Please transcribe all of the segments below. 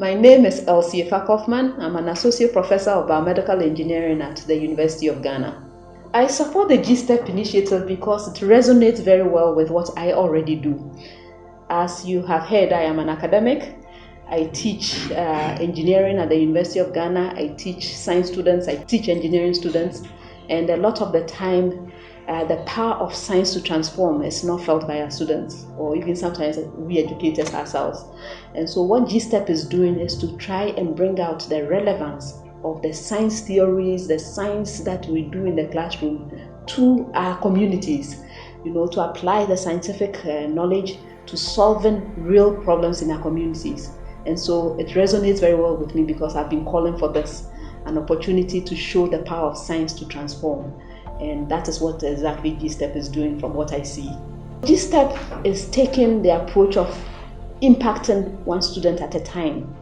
My name is Elsie Effah Kaufmann. I'm an Associate Professor of Biomedical Engineering at the University of Ghana. I support the GSTEP initiative because it resonates very well with what I already do. As you have heard, I am an academic. I teach engineering at the University of Ghana. I teach science students, I teach engineering students, and a lot of the time the power of science to transform is not felt by our students, or even sometimes we educators ourselves. And so what GSTEP is doing is to try and bring out the relevance of the science theories, the science that we do in the classroom to our communities, to apply the scientific knowledge to solving real problems in our communities. And so it resonates very well with me because I've been calling for this, an opportunity to show the power of science to transform. And that is what exactly GSTEP is doing from what I see. GSTEP is taking the approach of impacting one student at a time.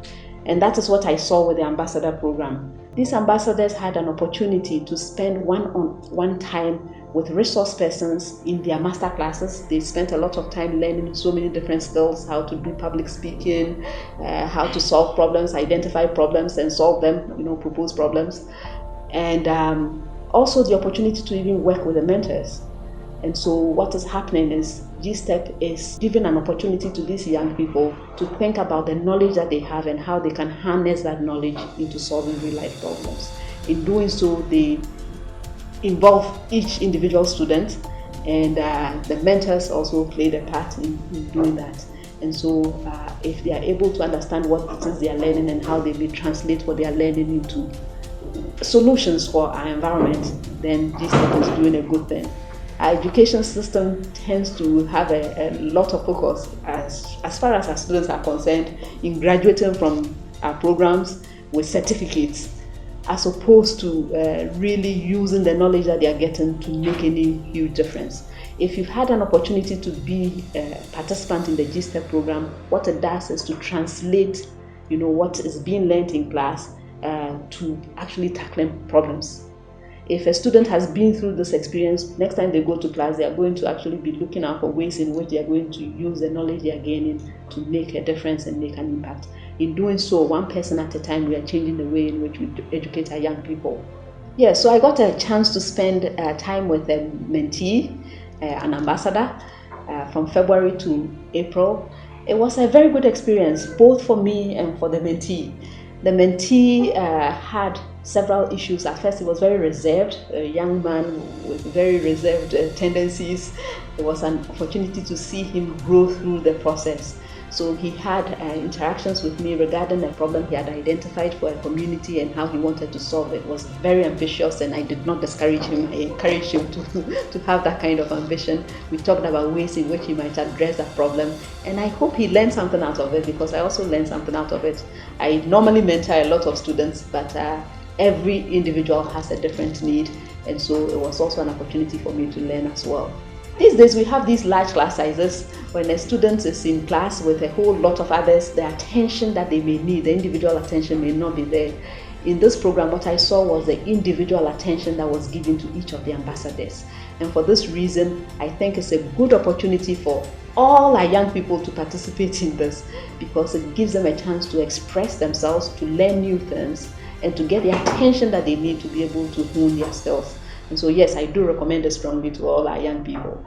And that is what I saw with the ambassador program. These ambassadors had an opportunity to spend one-on-one time with resource persons in their master classes. They spent a lot of time learning so many different skills, how to do public speaking, how to solve problems, identify problems and solve them, propose problems. And also the opportunity to even work with the mentors. And so what is happening is GSTEP is giving an opportunity to these young people to think about the knowledge that they have and how they can harness that knowledge into solving real life problems. In doing so, they involve each individual student, and the mentors also played a part in doing that. And so if they are able to understand what it is they are learning and how they may translate what they are learning into solutions for our environment, then GSTEP is doing a good thing. Our education system tends to have a lot of focus as far as our students are concerned in graduating from our programs with certificates, as opposed to really using the knowledge that they are getting to make any huge difference. If you've had an opportunity to be a participant in the GSTEP program, what it does is to translate what is being learned in class to actually tackling problems. If a student has been through this experience, next time they go to class, they are going to actually be looking out for ways in which they are going to use the knowledge they are gaining to make a difference and make an impact. In doing so, one person at a time, we are changing the way in which we educate our young people. Yeah, so I got a chance to spend time with a mentee, an ambassador, from February to April. It was a very good experience, both for me and for the mentee. The mentee had several issues. At first, he was very reserved, a young man with very reserved tendencies. There was an opportunity to see him grow through the process. So he had interactions with me regarding a problem he had identified for a community and how he wanted to solve it. It was very ambitious, and I did not discourage him. I encouraged him to have that kind of ambition. We talked about ways in which he might address that problem, and I hope he learned something out of it, because I also learned something out of it. I normally mentor a lot of students, but every individual has a different need, and so it was also an opportunity for me to learn as well. These days we have these large class sizes. When a student is in class with a whole lot of others, the attention that they may need, the individual attention, may not be there. In this program, what I saw was the individual attention that was given to each of the ambassadors. And for this reason, I think it's a good opportunity for all our young people to participate in this, because it gives them a chance to express themselves, to learn new things, and to get the attention that they need to be able to hone their skills. And so yes, I do recommend it strongly to all our young people.